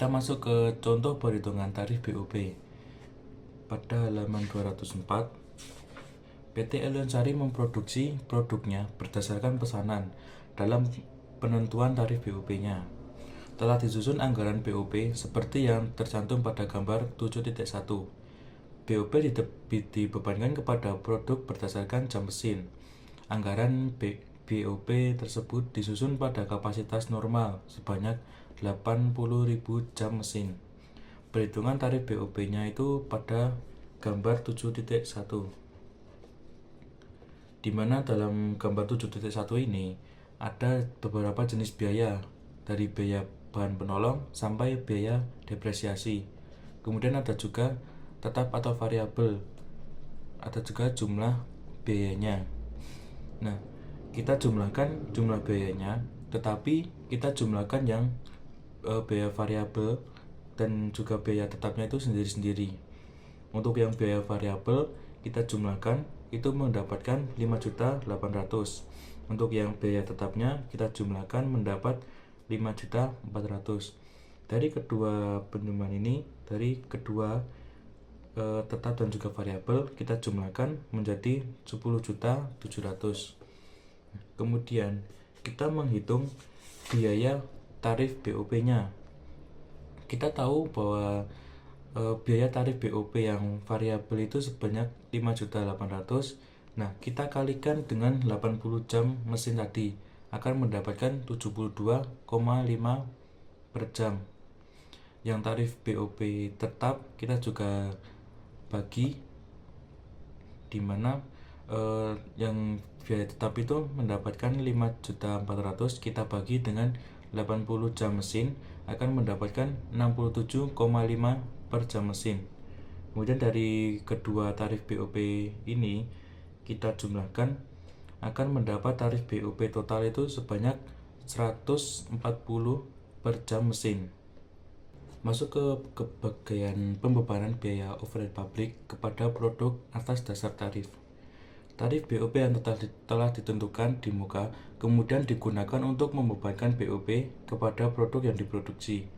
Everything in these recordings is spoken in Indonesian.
Kita masuk ke contoh perhitungan tarif BOP. Pada halaman 204, PT Elyonsari memproduksi produknya berdasarkan pesanan dalam penentuan tarif BOP-nya. Telah disusun anggaran BOP seperti yang tercantum pada gambar 7.1. BOP dibebankan kepada produk berdasarkan jam mesin. Anggaran BOP tersebut disusun pada kapasitas normal sebanyak 80.000 jam mesin. Perhitungan tarif BOP-nya itu pada gambar 7.1, di mana dalam gambar 7.1 ini ada beberapa jenis biaya, dari biaya bahan penolong sampai biaya depresiasi. Kemudian ada juga tetap atau variabel, ada juga jumlah biayanya. Nah, kita jumlahkan jumlah biayanya, tetapi kita jumlahkan yang biaya variabel dan juga biaya tetapnya itu sendiri-sendiri. Untuk yang biaya variabel kita jumlahkan itu mendapatkan 5.800.000. Untuk yang biaya tetapnya kita jumlahkan mendapat 5.400.000. Dari kedua penjumlahan ini, dari kedua tetap dan juga variabel kita jumlahkan menjadi 10.700.000. Kemudian kita menghitung biaya tarif BOP-nya. Kita tahu bahwa biaya tarif BOP yang variabel itu sebanyak 5.800.000. Nah, kita kalikan dengan 80 jam mesin tadi akan mendapatkan 72,5 per jam. Yang tarif BOP tetap kita juga bagi, dimana yang biaya tetap itu mendapatkan 5.400.000 kita bagi dengan 80 jam mesin akan mendapatkan 67,5 per jam mesin. Kemudian dari kedua tarif BOP ini kita jumlahkan akan mendapat tarif BOP total itu sebanyak 140 per jam mesin. Masuk ke bagian pembebanan biaya overhead pabrik kepada produk atas dasar tarif. Tarif BOP yang telah ditentukan di muka kemudian digunakan untuk membebankan BOP kepada produk yang diproduksi.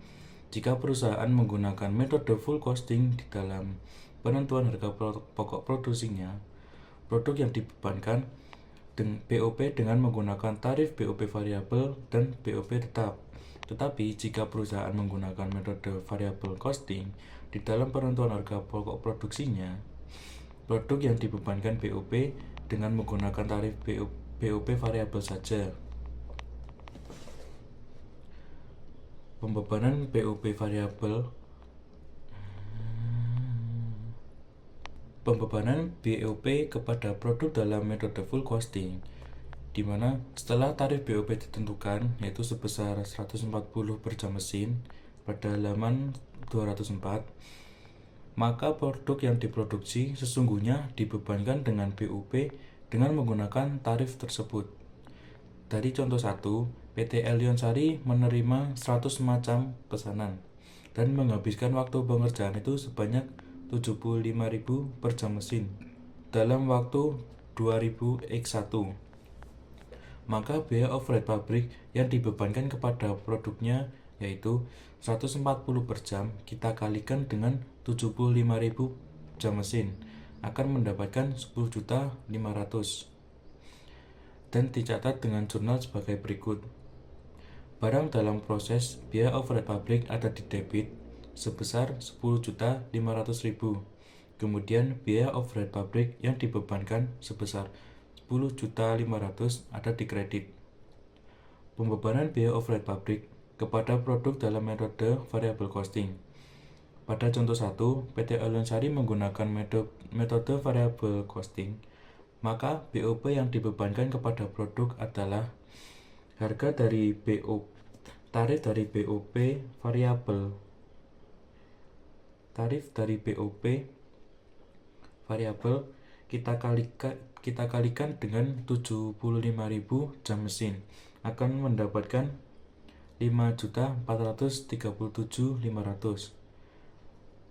Jika perusahaan menggunakan metode full costing di dalam penentuan harga pokok produksinya, produk yang dibebankan BOP dengan menggunakan tarif BOP variabel dan BOP tetap. Tetapi jika perusahaan menggunakan metode variable costing di dalam penentuan harga pokok produksinya, produk yang dibebankan BOP dengan menggunakan tarif BOP variabel saja. Pembebanan BOP variabel. Pembebanan BOP kepada produk dalam metode full costing, di mana setelah tarif BOP ditentukan yaitu sebesar 140 per jam mesin pada halaman 204, maka produk yang diproduksi sesungguhnya dibebankan dengan BOP dengan menggunakan tarif tersebut. Dari contoh 1, PT Elyonsari menerima 100 macam pesanan dan menghabiskan waktu pengerjaan itu sebanyak 75.000 per jam mesin dalam waktu 2000x1. Maka biaya overhead pabrik yang dibebankan kepada produknya yaitu 140 per jam kita kalikan dengan 75.000 jam mesin akan mendapatkan 10.500.000. Dan dicatat dengan jurnal sebagai berikut. Barang dalam proses biaya overhead pabrik ada di debit sebesar 10.500.000. Kemudian biaya overhead pabrik yang dibebankan sebesar 10.500.000 ada di kredit. Pembebanan biaya overhead pabrik kepada produk dalam metode variable costing. Pada contoh 1, PT Elyonsari menggunakan metode variable costing, maka BOP yang dibebankan kepada produk adalah harga dari tarif dari BOP variabel. Tarif dari BOP variabel kita kalikan dengan 75.000 jam mesin akan mendapatkan 5.437.500.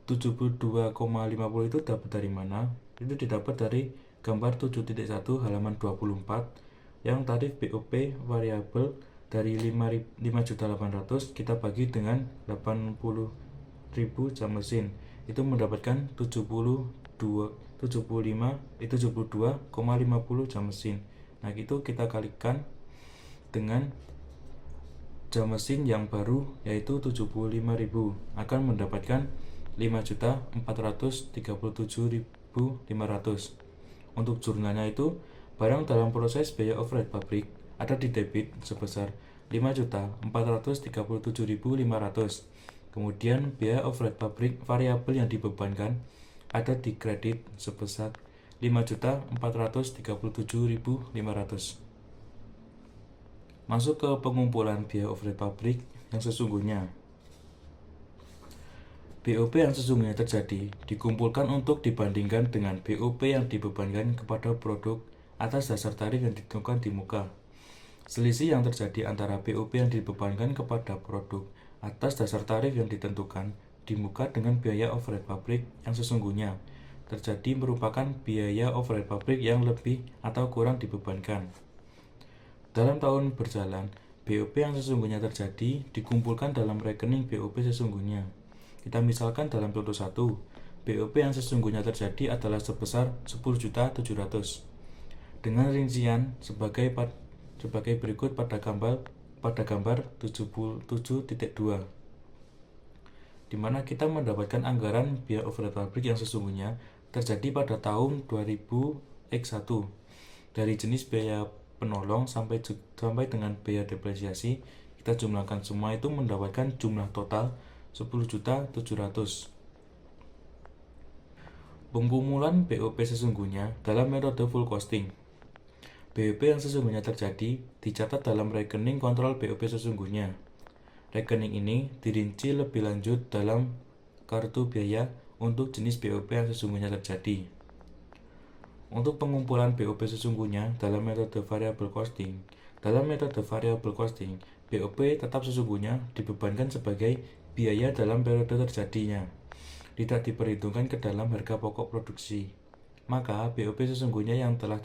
72,50 itu dapat dari mana? Itu didapat dari gambar 7.1 halaman 24 yang tarif BOP variabel dari 5.800.000 kita bagi dengan 80.000 jam mesin, itu mendapatkan 72,50 jam mesin. Nah, itu kita kalikan dengan jam mesin yang baru yaitu 75.000, akan mendapatkan 5.437.500. Untuk jurnalnya itu, barang dalam proses biaya overhead pabrik ada di debit sebesar 5.437.500. Kemudian biaya overhead pabrik variabel yang dibebankan ada di kredit sebesar 5.437.500. Masuk ke pengumpulan biaya overhead pabrik yang sesungguhnya. BOP yang sesungguhnya terjadi dikumpulkan untuk dibandingkan dengan BOP yang dibebankan kepada produk atas dasar tarif yang ditentukan di muka. Selisih yang terjadi antara BOP yang dibebankan kepada produk atas dasar tarif yang ditentukan di muka dengan biaya overhead pabrik yang sesungguhnya terjadi merupakan biaya overhead pabrik yang lebih atau kurang dibebankan. Dalam tahun berjalan, BOP yang sesungguhnya terjadi dikumpulkan dalam rekening BOP sesungguhnya. Kita misalkan dalam contoh 1, BOP yang sesungguhnya terjadi adalah sebesar 10.700.000 dengan rincian sebagai berikut pada gambar 77.2, di mana kita mendapatkan anggaran biaya overhead pabrik yang sesungguhnya terjadi pada tahun 2000X1 dari jenis biaya penolong sampai dengan biaya depresiasi. Kita jumlahkan semua itu mendapatkan jumlah total 10.700.000. Pengumuman BOP sesungguhnya dalam metode full costing. BOP yang sesungguhnya terjadi dicatat dalam rekening kontrol BOP sesungguhnya. Rekening ini dirinci lebih lanjut dalam kartu biaya untuk jenis BOP yang sesungguhnya terjadi. Untuk pengumpulan BOP sesungguhnya dalam metode variable costing. Dalam metode variable costing, BOP tetap sesungguhnya dibebankan sebagai biaya dalam periode terjadinya, tidak diperhitungkan ke dalam harga pokok produksi. Maka BOP sesungguhnya yang telah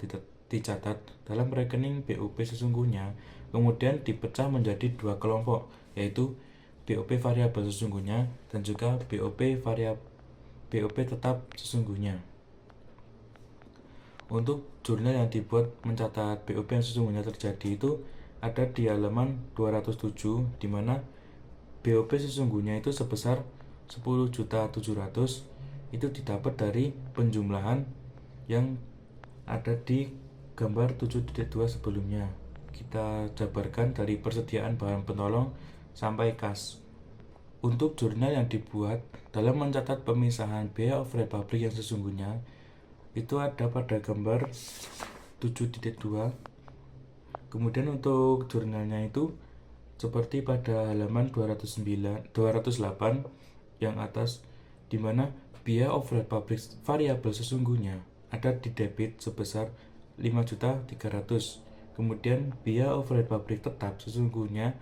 dicatat dalam rekening BOP sesungguhnya kemudian dipecah menjadi dua kelompok, yaitu BOP variabel sesungguhnya dan juga BOP tetap sesungguhnya. Untuk jurnal yang dibuat mencatat BOP yang sesungguhnya terjadi itu ada di halaman 207, di mana BOP sesungguhnya itu sebesar 10.700.000 itu didapat dari penjumlahan yang ada di gambar 7.2 sebelumnya. Kita jabarkan dari persediaan bahan penolong sampai kas. Untuk jurnal yang dibuat dalam mencatat pemisahan biaya overhead pabrik yang sesungguhnya itu ada pada gambar 7.2. Kemudian untuk jurnalnya itu seperti pada halaman 208 yang atas, di mana biaya overhead pabrik variabel sesungguhnya ada di debit sebesar 5.300.000. Kemudian biaya overhead pabrik tetap sesungguhnya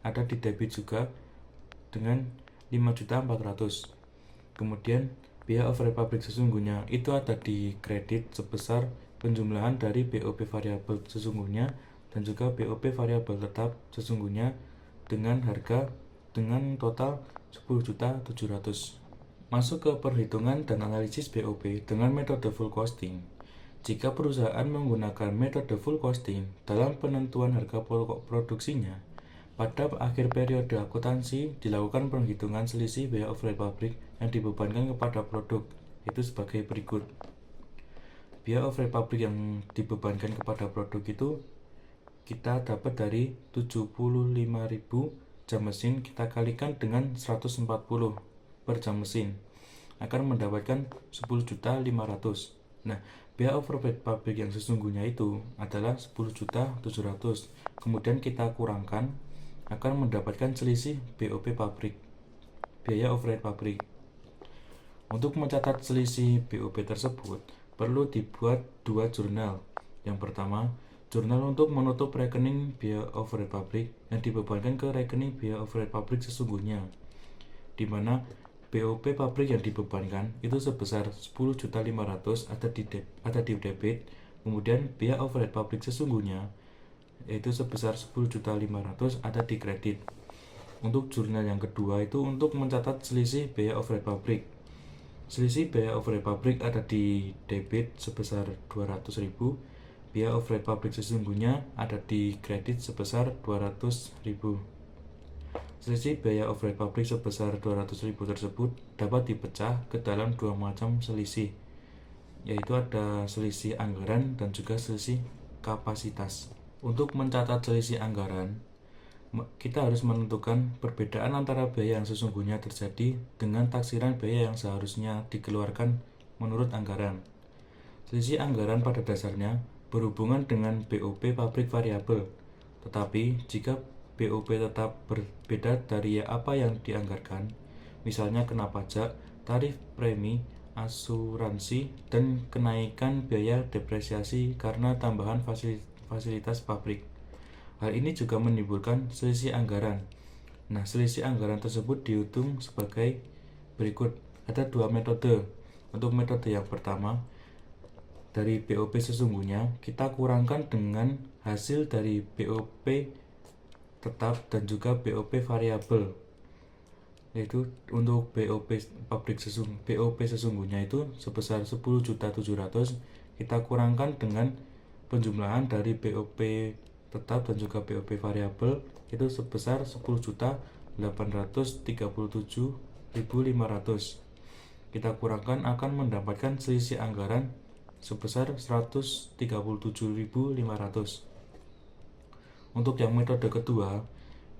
ada di debit juga dengan 5.400.000. Kemudian biaya overhead pabrik sesungguhnya itu ada di kredit sebesar penjumlahan dari BOP variabel sesungguhnya dan juga BOP variabel tetap sesungguhnya dengan total 10.700.000. Masuk ke perhitungan dan analisis BOP dengan metode full costing. Jika perusahaan menggunakan metode full costing dalam penentuan harga pokok produksinya, pada akhir periode akuntansi dilakukan penghitungan selisih biaya overhead pabrik yang dibebankan kepada produk, itu sebagai berikut. Biaya overhead pabrik yang dibebankan kepada produk itu kita dapat dari 75.000 jam mesin kita kalikan dengan 140 per jam mesin akan mendapatkan 10.500.000. Nah, biaya overhead pabrik yang sesungguhnya itu adalah 10.700.000. Kemudian kita kurangkan akan mendapatkan selisih BOP pabrik, biaya overhead pabrik. Untuk mencatat selisih BOP tersebut perlu dibuat dua jurnal. Yang pertama, jurnal untuk menutup rekening biaya overhead pabrik yang dibebankan ke rekening biaya overhead pabrik sesungguhnya, di mana BOP pabrik yang dibebankan itu sebesar 10.500.000 ada di debit. Kemudian biaya overhead pabrik sesungguhnya yaitu sebesar 10.500.000 ada di kredit. Untuk jurnal yang kedua itu untuk mencatat selisih biaya overhead pabrik. Selisih biaya overhead pabrik ada di debit sebesar 200.000, biaya overhead pabrik sesungguhnya ada di kredit sebesar 200.000. Selisih biaya overhead pabrik sebesar 200.000 tersebut dapat dipecah ke dalam dua macam selisih, yaitu ada selisih anggaran dan juga selisih kapasitas. Untuk mencatat selisih anggaran, kita harus menentukan perbedaan antara biaya yang sesungguhnya terjadi dengan taksiran biaya yang seharusnya dikeluarkan menurut anggaran. Selisih anggaran pada dasarnya berhubungan dengan BOP pabrik variabel, tetapi jika BOP tetap berbeda dari apa yang dianggarkan, misalnya kena pajak, tarif premi, asuransi, dan kenaikan biaya depresiasi karena tambahan fasilitas pabrik. Hal ini juga menimbulkan selisih anggaran. Nah, selisih anggaran tersebut dihitung sebagai berikut. Ada dua metode. Untuk metode yang pertama, dari BOP sesungguhnya kita kurangkan dengan hasil dari BOP tetap dan juga BOP variabel, yaitu untuk BOP sesungguhnya itu sebesar 10.700.000 kita kurangkan dengan penjumlahan dari BOP tetap dan juga BOP variabel itu sebesar 10.837.500. Kita kurangkan akan mendapatkan selisih anggaran sebesar 137.500. Untuk yang metode kedua,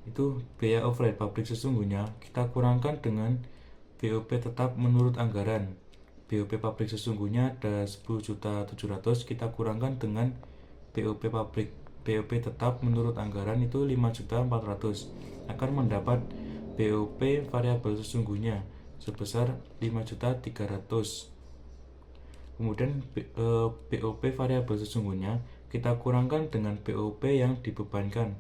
itu biaya overhead pabrik sesungguhnya kita kurangkan dengan BOP tetap menurut anggaran. BOP pabrik sesungguhnya ada 10.700.000 kita kurangkan dengan BOP pabrik. BOP tetap menurut anggaran itu 5.400.000 akan mendapat BOP variabel sesungguhnya sebesar 5.300.000. Kemudian BOP variabel sesungguhnya kita kurangkan dengan BOP yang dibebankan.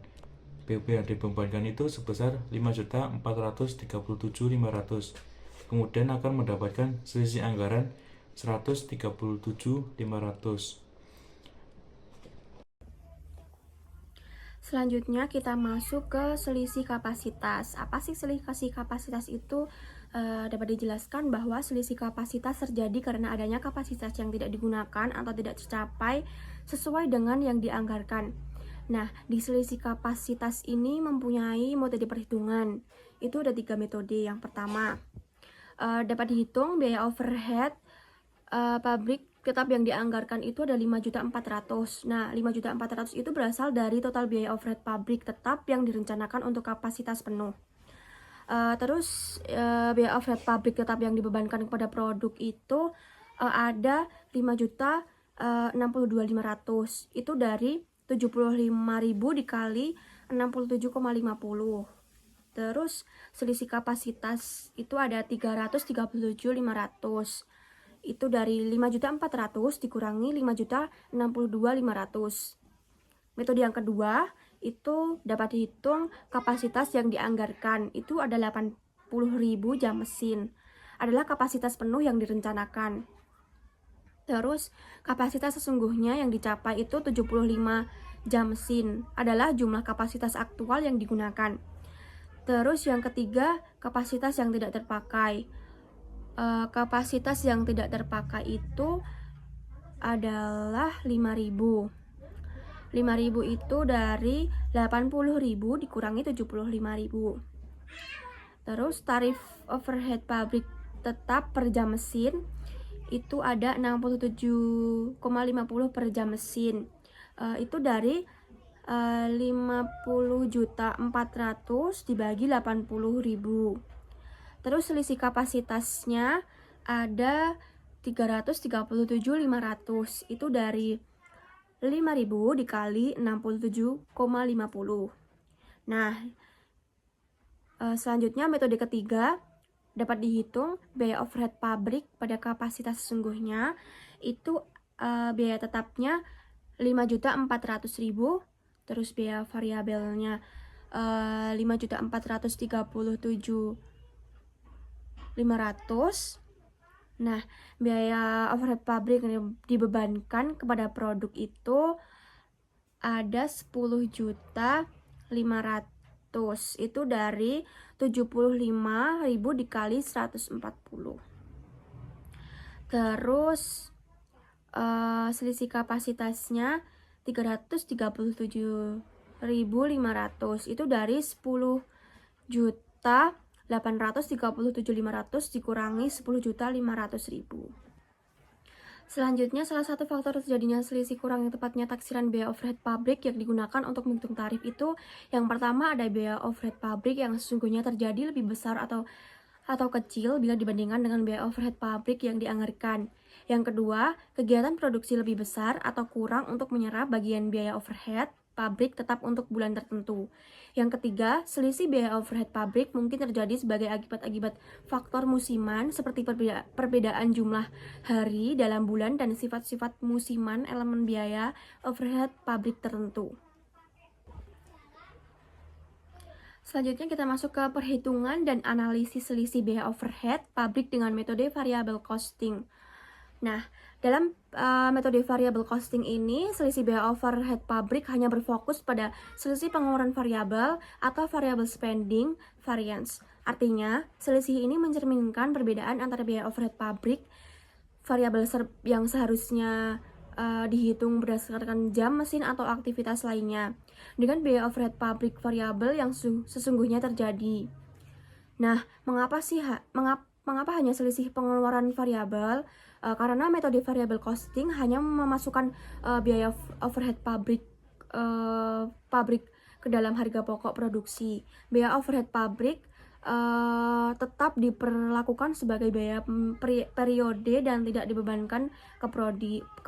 BOP yang dibebankan itu sebesar 5.437.500. Kemudian akan mendapatkan selisih anggaran 137.500. Selanjutnya kita masuk ke selisih kapasitas. Apa sih selisih kapasitas itu? Dapat dijelaskan bahwa selisih kapasitas terjadi karena adanya kapasitas yang tidak digunakan atau tidak tercapai sesuai dengan yang dianggarkan. Nah, di selisih kapasitas ini mempunyai metode perhitungan. Itu ada 3 metode. Yang pertama, dapat dihitung biaya overhead pabrik tetap yang dianggarkan itu ada 5.400.000. Nah, 5.400.000 itu berasal dari total biaya overhead pabrik tetap yang direncanakan untuk kapasitas penuh. Terus biaya overhead pabrik tetap yang dibebankan kepada produk itu ada 5.062.500. Itu dari 75.000 dikali 67,50. Terus selisih kapasitas itu ada 337.500. Itu dari 5.400.000 dikurangi 5.062.500. Metode yang kedua itu dapat dihitung kapasitas yang dianggarkan. Itu ada 80.000 jam mesin. Adalah kapasitas penuh yang direncanakan. Terus kapasitas sesungguhnya yang dicapai itu 75 jam mesin. Adalah jumlah kapasitas aktual yang digunakan. Terus yang ketiga, kapasitas yang tidak terpakai. Kapasitas yang tidak terpakai itu adalah 5.000. 5.000 itu dari 80.000 dikurangi 75.000. Terus tarif overhead pabrik tetap per jam mesin itu ada 67,50 per jam mesin. Itu dari 50.400.000 dibagi 80.000. Terus selisih kapasitasnya ada 337.500. Itu dari 5.000 dikali 67,50. Nah, selanjutnya metode ketiga dapat dihitung biaya overhead pabrik pada kapasitas sesungguhnya. Itu biaya tetapnya 5.400.000. Terus biaya variabelnya 5.437.500. Nah, biaya overhead pabrik yang dibebankan kepada produk itu ada 10.500.000. Itu dari 75.000 dikali 140. Terus selisih kapasitasnya 337.500. Itu dari 10.837.500 dikurangi 10.500.000. Selanjutnya, salah satu faktor terjadinya selisih kurang yang tepatnya taksiran biaya overhead pabrik yang digunakan untuk menghitung tarif itu, yang pertama ada biaya overhead pabrik yang sesungguhnya terjadi lebih besar atau kecil bila dibandingkan dengan biaya overhead pabrik yang dianggarkan. Yang kedua, kegiatan produksi lebih besar atau kurang untuk menyerap bagian biaya overhead pabrik tetap untuk bulan tertentu. Yang ketiga, selisih biaya overhead pabrik mungkin terjadi sebagai akibat faktor musiman seperti perbedaan jumlah hari dalam bulan dan sifat-sifat musiman elemen biaya overhead pabrik tertentu. Selanjutnya kita masuk ke perhitungan dan analisis selisih biaya overhead pabrik dengan metode variable costing. Nah, dalam metode variable costing ini, selisih biaya overhead pabrik hanya berfokus pada selisih pengeluaran variabel atau variable spending variance. Artinya, selisih ini mencerminkan perbedaan antara biaya overhead pabrik variabel yang seharusnya dihitung berdasarkan jam mesin atau aktivitas lainnya dengan biaya overhead pabrik variabel yang sesungguhnya terjadi. Nah, mengapa hanya selisih pengeluaran variabel? Karena metode variable costing hanya memasukkan biaya overhead pabrik ke dalam harga pokok produksi. Biaya overhead pabrik tetap diperlakukan sebagai biaya periode dan tidak dibebankan ke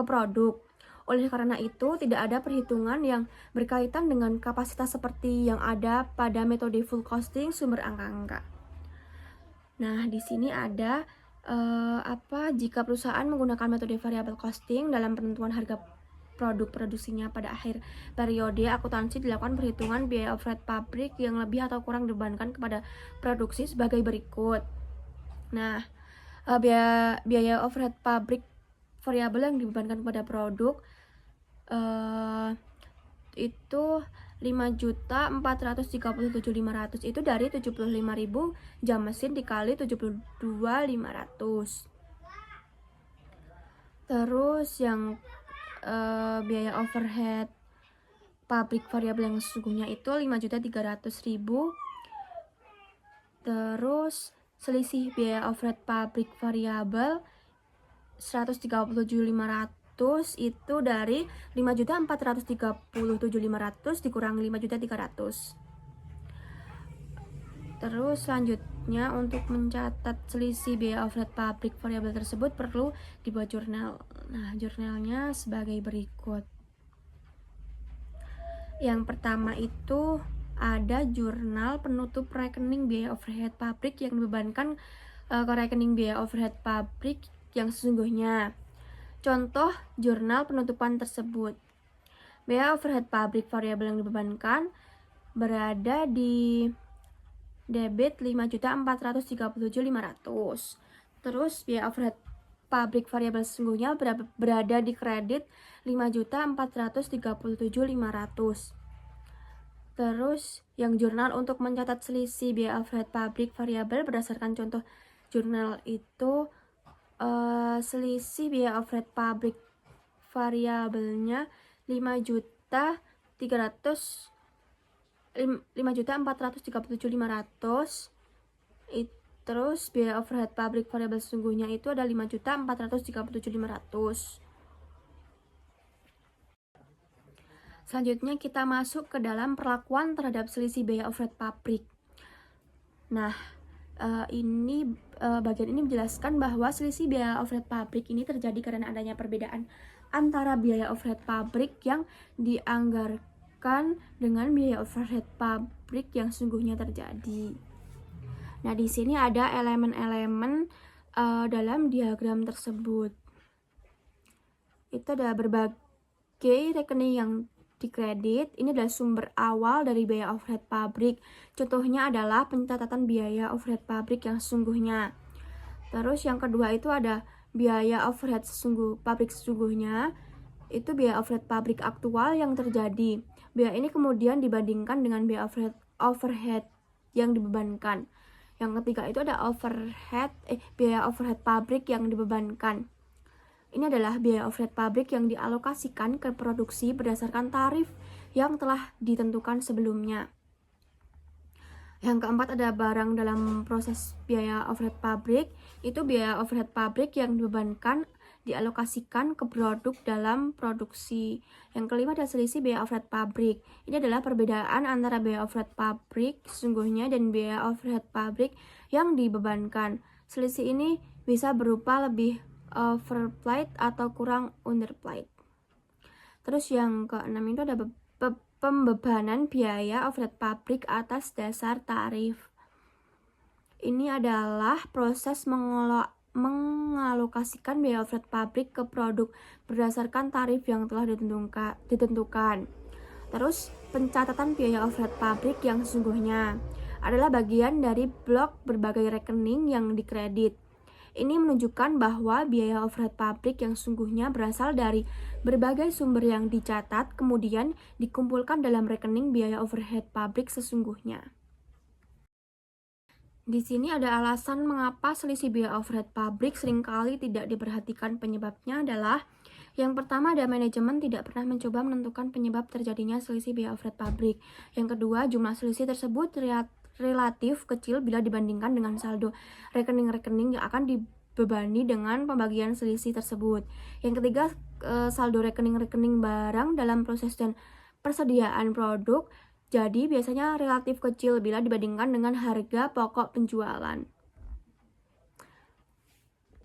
produk. Oleh karena itu, tidak ada perhitungan yang berkaitan dengan kapasitas seperti yang ada pada metode full costing sumber angka-angka. Nah, di sini ada jika perusahaan menggunakan metode variable costing dalam penentuan harga produk produksinya pada akhir periode akuntansi dilakukan perhitungan biaya overhead pabrik yang lebih atau kurang dibebankan kepada produksi sebagai berikut. Nah, biaya overhead pabrik variabel yang dibebankan kepada produk itu 5.437.500 itu dari 75.000 jam mesin dikali 72.500. Terus yang biaya overhead pabrik variabel yang sesungguhnya itu 5.300.000. Terus selisih biaya overhead pabrik variabel 137.500 itu dari 5.437.500 dikurangi 5.300. Terus selanjutnya untuk mencatat selisih biaya overhead pabrik variabel tersebut perlu dibuat jurnal. Nah, jurnalnya sebagai berikut. Yang pertama itu ada jurnal penutup rekening biaya overhead pabrik yang dibebankan ke rekening biaya overhead pabrik yang sesungguhnya. Contoh jurnal penutupan tersebut. Biaya overhead pabrik variabel yang dibebankan berada di debit 5.437.500. Terus biaya overhead pabrik variabel sesungguhnya berada di kredit 5.437.500. Terus yang jurnal untuk mencatat selisih biaya overhead pabrik variabel berdasarkan contoh jurnal itu selisih biaya overhead pabrik variabelnya 5.437.500. Terus biaya overhead pabrik variabel sesungguhnya itu ada 5.437.500. Selanjutnya kita masuk ke dalam perlakuan terhadap selisih biaya overhead pabrik. Nah, bagian ini menjelaskan bahwa selisih biaya overhead pabrik ini terjadi karena adanya perbedaan antara biaya overhead pabrik yang dianggarkan dengan biaya overhead pabrik yang sungguhnya terjadi. Nah, di sini ada elemen-elemen dalam diagram tersebut. Itu ada berbagai rekening yang dikredit. Ini adalah sumber awal dari biaya overhead pabrik. Contohnya adalah pencatatan biaya overhead pabrik yang sesungguhnya. Terus yang kedua itu ada biaya overhead pabrik sesungguhnya. itu biaya overhead pabrik aktual yang terjadi. Biaya ini kemudian dibandingkan dengan biaya overhead yang dibebankan. Yang ketiga itu ada biaya overhead pabrik yang dibebankan. Ini adalah biaya overhead pabrik yang dialokasikan ke produksi berdasarkan tarif yang telah ditentukan sebelumnya. Yang keempat ada barang dalam proses biaya overhead pabrik. Itu biaya overhead pabrik yang dibebankan dialokasikan ke produk dalam produksi. Yang kelima ada selisih biaya overhead pabrik. Ini adalah perbedaan antara biaya overhead pabrik sesungguhnya dan biaya overhead pabrik yang dibebankan. Selisih ini bisa berupa lebih overplate atau kurang underplate. Terus yang keenam itu ada pembebanan biaya overhead pabrik atas dasar tarif. Ini adalah proses mengalokasikan biaya overhead pabrik ke produk berdasarkan tarif yang telah ditentukan. Terus pencatatan biaya overhead pabrik yang sesungguhnya adalah bagian dari blok berbagai rekening yang dikredit. Ini menunjukkan bahwa biaya overhead pabrik yang sesungguhnya berasal dari berbagai sumber yang dicatat kemudian dikumpulkan dalam rekening biaya overhead pabrik sesungguhnya. Di sini ada alasan mengapa selisih biaya overhead pabrik seringkali tidak diperhatikan. Penyebabnya adalah yang pertama ada manajemen tidak pernah mencoba menentukan penyebab terjadinya selisih biaya overhead pabrik. Yang kedua, jumlah selisih tersebut relatif kecil bila dibandingkan dengan saldo rekening-rekening yang akan dibebani dengan pembagian selisih tersebut. Yang ketiga, saldo rekening-rekening barang dalam proses dan persediaan produk jadi biasanya relatif kecil bila dibandingkan dengan harga pokok penjualan.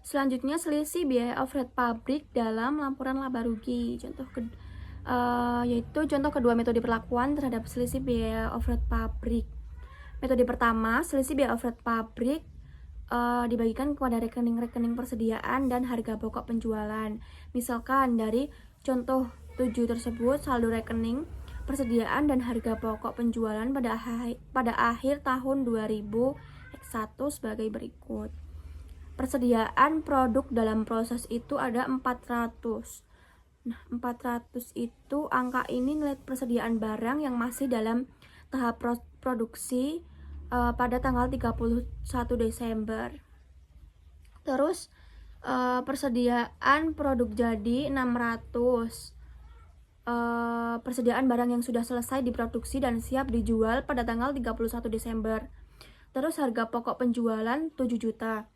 Selanjutnya selisih biaya overhead pabrik dalam laporan laba rugi. Yaitu contoh kedua metode perlakuan terhadap selisih biaya overhead pabrik. Metode pertama, selisih biaya overhead pabrik dibagikan kepada rekening-rekening persediaan dan harga pokok penjualan. Misalkan dari contoh 7 tersebut, saldo rekening persediaan dan harga pokok penjualan pada akhir tahun 2001 sebagai berikut. Persediaan produk dalam proses itu ada 400. Nah, 400 itu angka ini nilai persediaan barang yang masih dalam tahap produksi pada tanggal 31 Desember. Terus persediaan produk jadi 600. Persediaan barang yang sudah selesai diproduksi dan siap dijual pada tanggal 31 Desember. Terus harga pokok penjualan 7 juta.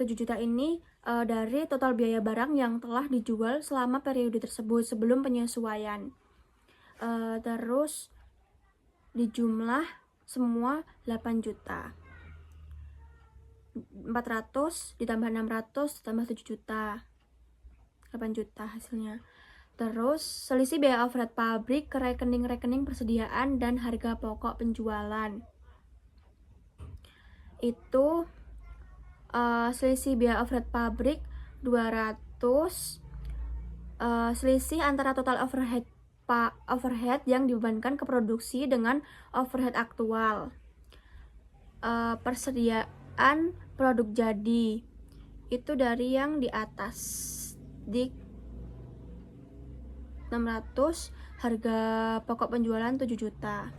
7 juta ini dari total biaya barang yang telah dijual selama periode tersebut sebelum penyesuaian. Terus dijumlah semua 8 juta. 400 ditambah 600 ditambah 7 juta. 8 juta hasilnya. Terus selisih biaya overhead pabrik ke rekening-rekening persediaan dan harga pokok penjualan. Itu selisih biaya overhead pabrik 200. Selisih antara total overhead yang dibebankan ke produksi dengan overhead aktual. Persediaan produk jadi itu dari yang di atas di 600, harga pokok penjualan 7 juta.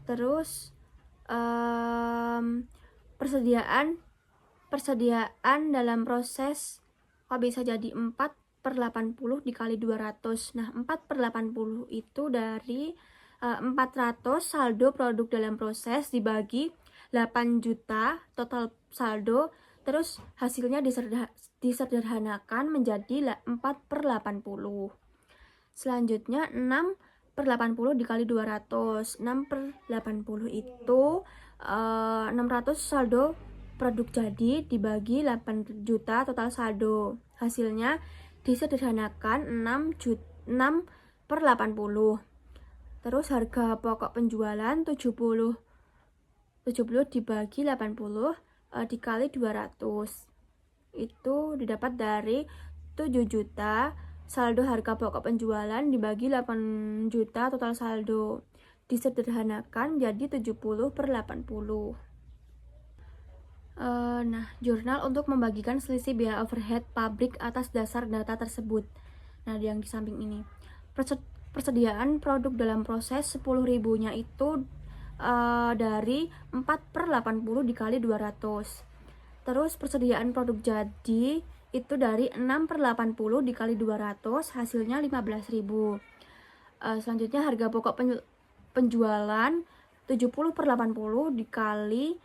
Terus persediaan dalam proses kok bisa jadi 4/80 dikali 200. Nah, 4/80 itu dari 400 saldo produk dalam proses dibagi 8 juta total saldo. Terus hasilnya disederhanakan menjadi 4/80. Selanjutnya 6/80 dikali 200. 6/80 itu 600 saldo produk jadi dibagi 8 juta total saldo. Hasilnya disederhanakan 6/80. Terus harga pokok penjualan 70 dibagi 80 dikali 200. Itu didapat dari 7 juta saldo harga pokok penjualan dibagi 8 juta total saldo. Disederhanakan jadi 70/80. Nah, jurnal untuk membagikan selisih biaya overhead pabrik atas dasar data tersebut. Nah, yang di samping ini. Persediaan produk dalam proses 10.000-nya itu dari 4/80 dikali 200. Terus persediaan produk jadi itu dari 6/80 dikali 200, hasilnya 15.000. Selanjutnya harga pokok penjualan 70/80 dikali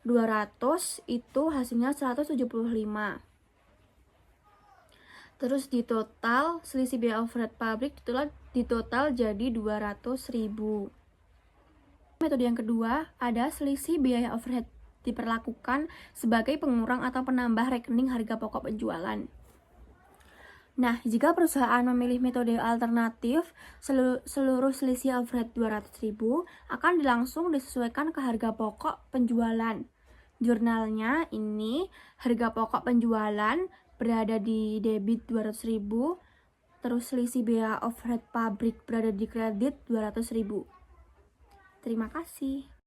200 itu hasilnya 175. Terus di total selisih biaya overhead pabrik di total jadi 200.000. Metode yang kedua ada selisih biaya overhead diperlakukan sebagai pengurang atau penambah rekening harga pokok penjualan. Nah, jika perusahaan memilih metode alternatif, seluruh selisih overhead 200.000 akan langsung disesuaikan ke harga pokok penjualan. Jurnalnya ini harga pokok penjualan berada di debit 200.000, terus selisih biaya overhead pabrik berada di kredit 200.000. Terima kasih.